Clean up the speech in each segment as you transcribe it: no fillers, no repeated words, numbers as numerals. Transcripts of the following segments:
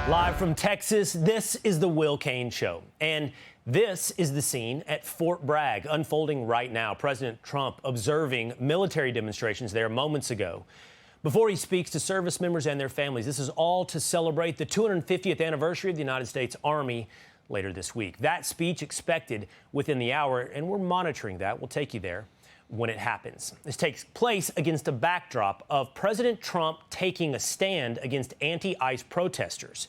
Live from Texas, this is the Will Cain Show. And this is the scene at Fort Bragg unfolding right now. President Trump observing military demonstrations there moments ago. Before he speaks to service members and their families, this is all to celebrate the 250th anniversary of the United States Army later this week. That speech expected within the hour, and we're monitoring that. We'll take you there when it happens. This takes place against a backdrop of President Trump taking a stand against anti-ICE protesters,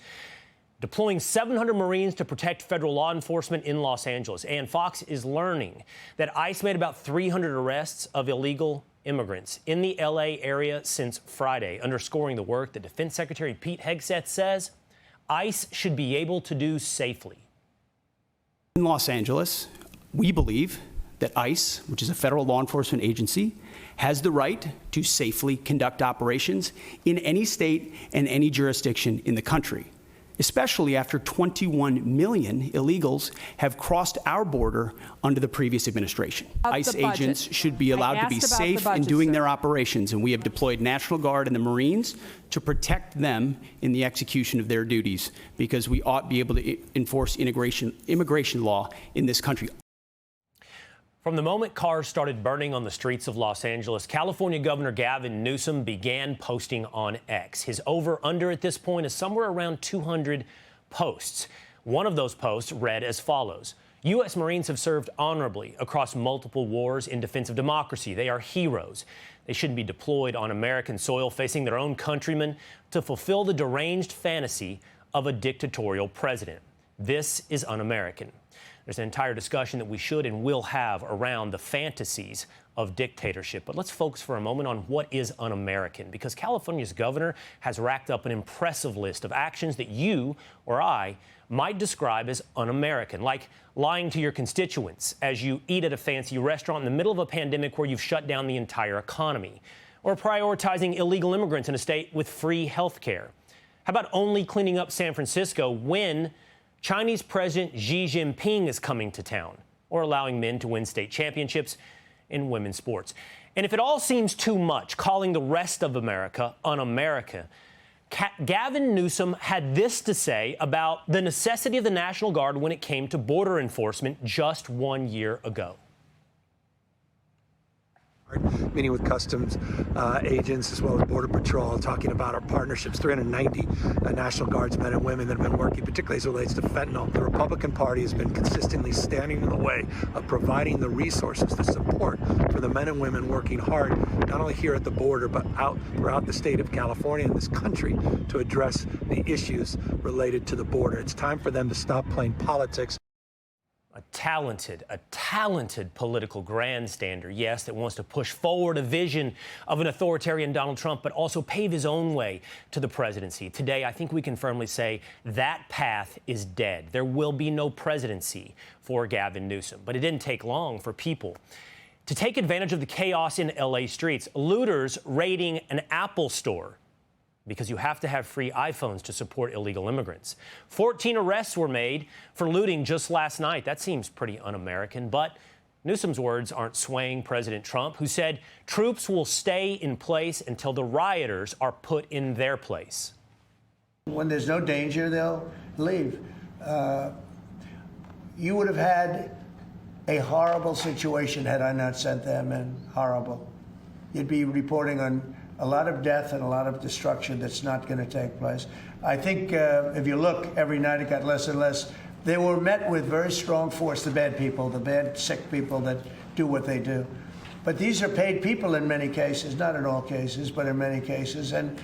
deploying 700 Marines to protect federal law enforcement in Los Angeles. And Fox is learning that ICE made about 300 arrests of illegal immigrants in the L.A. area since Friday, underscoring the work that Defense Secretary Pete Hegseth says ICE should be able to do safely. In Los Angeles, we believe that ICE, which is a federal law enforcement agency, has the right to safely conduct operations in any state and any jurisdiction in the country, especially after 21 million illegals have crossed our border under the previous administration. ICE agents should be allowed to be safe in doing their operations, and we have deployed National Guard and the Marines to protect them in the execution of their duties, because we ought to be able to enforce immigration law in this country. From the moment cars started burning on the streets of Los Angeles, California Governor Gavin Newsom began posting on X. His over-under at this point is somewhere around 200 posts. One of those posts read as follows: U.S. Marines have served honorably across multiple wars in defense of democracy. They are heroes. They shouldn't be deployed on American soil facing their own countrymen to fulfill the deranged fantasy of a dictatorial president. This is un-American. There's an entire discussion that we should and will have around the fantasies of dictatorship. But let's focus for a moment on what is un-American, because California's governor has racked up an impressive list of actions that you or I might describe as un-American, like lying to your constituents as you eat at a fancy restaurant in the middle of a pandemic where you've shut down the entire economy, or prioritizing illegal immigrants in a state with free health care. How about only cleaning up San Francisco when Chinese President Xi Jinping is coming to town, or allowing men to win state championships in women's sports? And if it all seems too much, calling the rest of America un-America, Gavin Newsom had this to say about the necessity of the National Guard when it came to border enforcement just 1 year ago. Meeting with customs agents as well as Border Patrol, talking about our partnerships, 390 National Guardsmen and women that have been working, particularly as it relates to fentanyl. The Republican Party has been consistently standing in the way of providing the resources, the support for the men and women working hard, not only here at the border, but out throughout the state of California and this country to address the issues related to the border. It's time for them to stop playing politics. A talented political grandstander, yes, that wants to push forward a vision of an authoritarian Donald Trump, but also pave his own way to the presidency. Today, I think we can firmly say that path is dead. There will be no presidency for Gavin Newsom. But it didn't take long for people to take advantage of the chaos in L.A. streets. Looters raiding an Apple store, because you have to have free iPhones to support illegal immigrants. 14 arrests were made for looting just last night. That seems pretty un-American, but Newsom's words aren't swaying President Trump, who said troops will stay in place until the rioters are put in their place. When there's no danger, they'll leave. You would have had a horrible situation had I not sent them in. Horrible. You'd be reporting on a lot of death and a lot of destruction that's not going to take place. I think if you look, every night it got less and less. They were met with very strong force, the bad people, the bad, sick people that do what they do. But these are paid people in many cases, not in all cases, but in many cases. And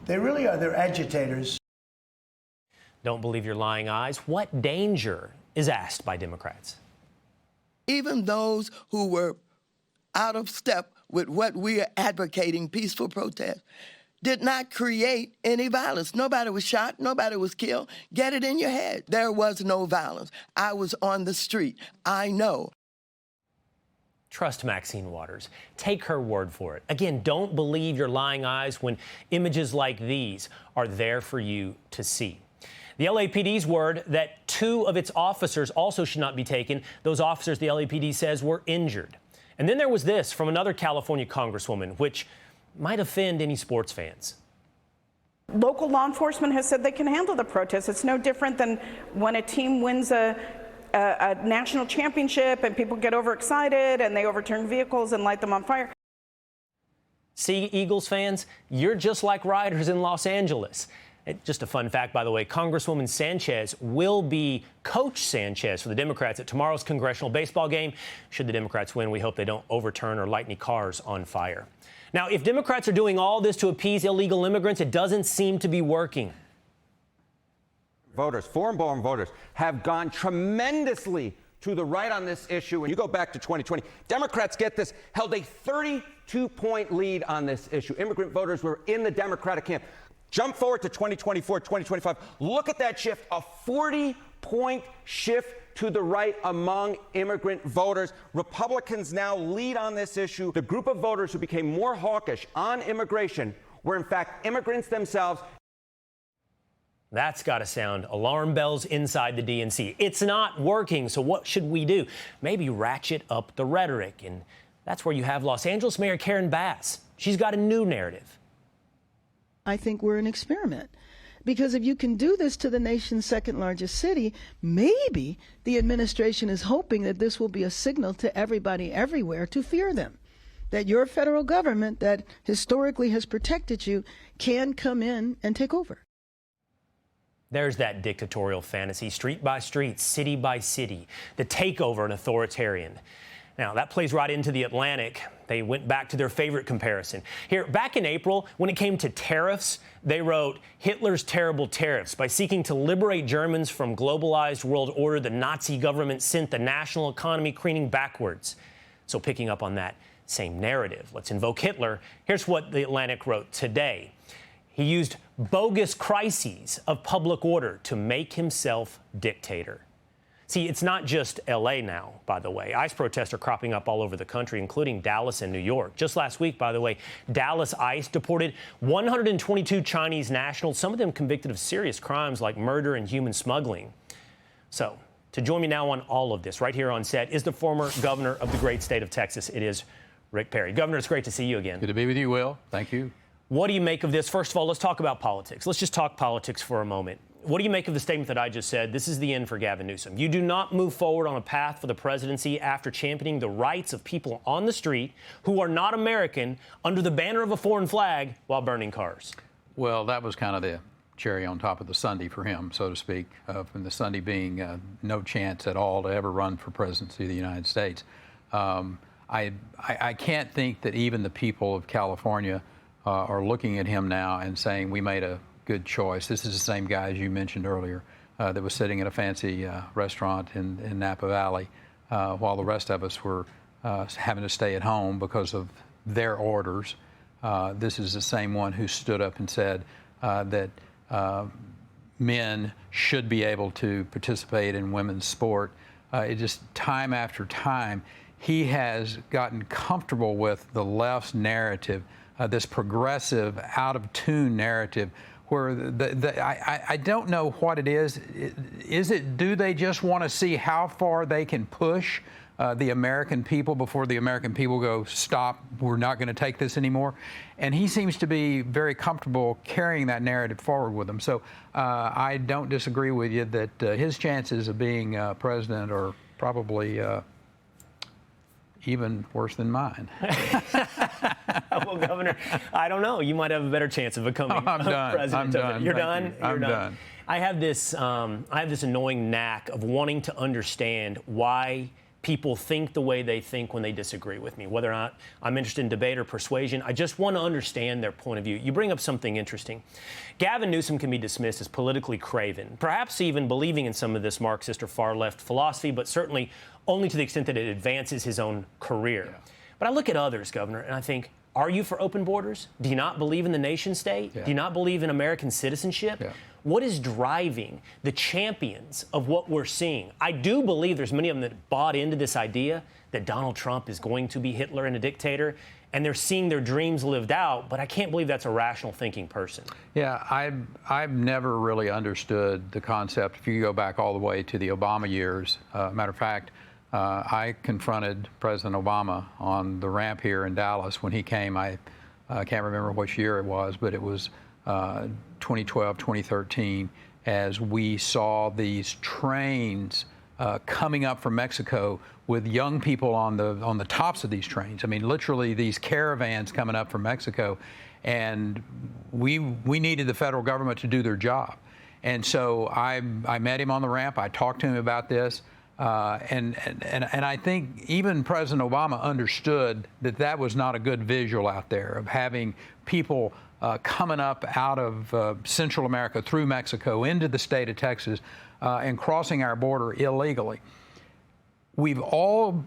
they really are, they're agitators. Don't believe your lying eyes. What danger is asked by Democrats? Even those who were out of step with what we are advocating, peaceful protest, did not create any violence. Nobody was shot. Nobody was killed. Get it in your head. There was no violence. I was on the street. I know. Trust Maxine Waters. Take her word for it. Again, don't believe your lying eyes when images like these are there for you to see. The LAPD's word that 2 of its officers also should not be taken. Those officers, the LAPD says, were injured. And then there was this from another California congresswoman, which might offend any sports fans. Local law enforcement has said they can handle the protests. It's no different than when a team wins a national championship and people get overexcited and they overturn vehicles and light them on fire. See, Eagles fans, you're just like rioters in Los Angeles. Just a fun fact, by the way, Congresswoman Sanchez will be Coach Sanchez for the Democrats at tomorrow's congressional baseball game. Should the Democrats win, we hope they don't overturn or light any cars on fire. Now, if Democrats are doing all this to appease illegal immigrants, it doesn't seem to be working. Voters, foreign-born voters, have gone tremendously to the right on this issue. And you go back to 2020, Democrats, get this, held a 32-point lead on this issue. Immigrant voters were in the Democratic camp. Jump forward to 2024, 2025. Look at that shift, a 40-point shift to the right among immigrant voters. Republicans now lead on this issue. The group of voters who became more hawkish on immigration were, in fact, immigrants themselves. That's got to sound alarm bells inside the DNC. It's not working, so what should we do? Maybe ratchet up the rhetoric. And that's where you have Los Angeles Mayor Karen Bass. She's got a new narrative. I think we're an experiment. Because if you can do this to the nation's second largest city, maybe the administration is hoping that this will be a signal to everybody everywhere to fear them. That your federal government that historically has protected you can come in and take over. There's that dictatorial fantasy, street by street, city by city, the takeover and authoritarian. Now, that plays right into The Atlantic. They went back to their favorite comparison. Here, back in April, when it came to tariffs, they wrote Hitler's terrible tariffs. By seeking to liberate Germans from globalized world order, the Nazi government sent the national economy careening backwards. So picking up on that same narrative, let's invoke Hitler. Here's what The Atlantic wrote today. He used bogus crises of public order to make himself dictator. See, it's not just L.A. now, by the way. ICE protests are cropping up all over the country, including Dallas and New York. Just last week, by the way, Dallas ICE deported 122 Chinese nationals, some of them convicted of serious crimes like murder and human smuggling. So, to join me now on all of this, right here on set, is the former governor of the great state of Texas. It is Rick Perry. Governor, it's great to see you again. Good to be with you, Will. Thank you. What do you make of this? First of all, let's talk about politics. Let's just talk politics for a moment. What do you make of the statement that I just said? This is the end for Gavin Newsom. You do not move forward on a path for the presidency after championing the rights of people on the street who are not American under the banner of a foreign flag while burning cars. Well, that was kind of the cherry on top of the sundae for him, so to speak, from the sundae being no chance at all to ever run for presidency of the United States. I can't think that even the people of California are looking at him now and saying we made a good choice. This is the same guy, as you mentioned earlier, that was sitting at a fancy restaurant in Napa Valley while the rest of us were having to stay at home because of their orders. This is the same one who stood up and said that men should be able to participate in women's sport. It just time after time, he has gotten comfortable with the left's narrative, this progressive, out-of-tune narrative, where I don't know what it is. Do they just want to see how far they can push the American people before the American people go, stop, we're not going to take this anymore? And he seems to be very comfortable carrying that narrative forward with them. So I don't disagree with you that his chances of being president are probably even worse than mine. Well, Governor, I don't know. You might have a better chance of becoming president. I'm done. You're done? I'm done. I have this annoying knack of wanting to understand why people think the way they think when they disagree with me, whether or not I'm interested in debate or persuasion. I just want to understand their point of view. You bring up something interesting. Gavin Newsom can be dismissed as politically craven, perhaps even believing in some of this Marxist or far-left philosophy, but certainly only to the extent that it advances his own career. Yeah. But I look at others, Governor, and I think, are you for open borders? Do you not believe in the nation state? Yeah. Do you not believe in American citizenship? Yeah. What is driving the champions of what we're seeing? I do believe there's many of them that bought into this idea that Donald Trump is going to be Hitler and a dictator, and they're seeing their dreams lived out, but I can't believe that's a rational thinking person. Yeah, I've never really understood the concept. If you go back all the way to the Obama years, matter of fact, I confronted President Obama on the ramp here in Dallas when he came. I can't remember which year it was, but it was 2012, 2013, as we saw these trains coming up from Mexico with young people on the tops of these trains. I mean, literally these caravans coming up from Mexico, and we needed the federal government to do their job. And so I met him on the ramp. I talked to him about this, and I think even President Obama understood that that was not a good visual out there of having people coming up out of Central America through Mexico into the state of Texas and crossing our border illegally. We've all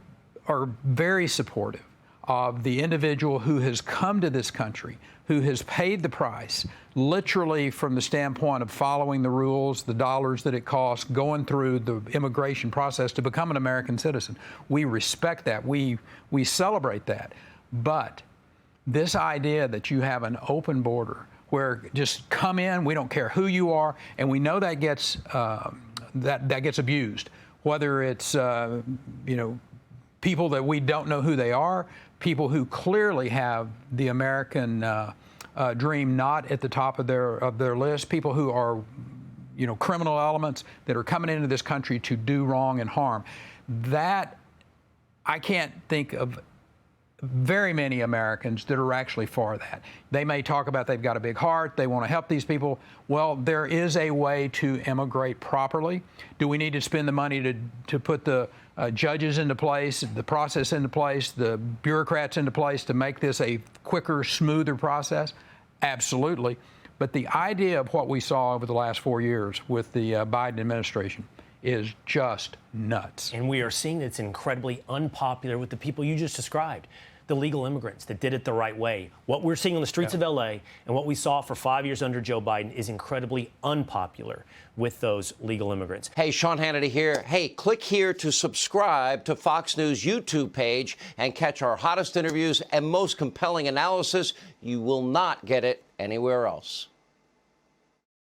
are very supportive of the individual who has come to this country, who has paid the price, literally from the standpoint of following the rules, the dollars that it costs, going through the immigration process to become an American citizen. We respect that. We celebrate that. But this idea that you have an open border where just come in, we don't care who you are, and we know that gets that gets abused, whether it's people that we don't know who they are, people who clearly have the American dream not at the top of their list, people who are criminal elements that are coming into this country to do wrong and harm. That I can't think of very many Americans that are actually for that. They may talk about they've got a big heart, they want to help these people. Well, there is a way to immigrate properly. Do we need to spend the money to put the judges into place, the process into place, the bureaucrats into place to make this a quicker, smoother process? Absolutely. But the idea of what we saw over the last 4 years with the Biden administration is just nuts. And we are seeing it's incredibly unpopular with the people you just described, the legal immigrants that did it the right way. What we're seeing on the streets of LA and what we saw for 5 years under Joe Biden is incredibly unpopular with those legal immigrants. Hey, Sean Hannity here. Hey, click here to subscribe to Fox News YouTube page and catch our hottest interviews and most compelling analysis. You will not get it anywhere else.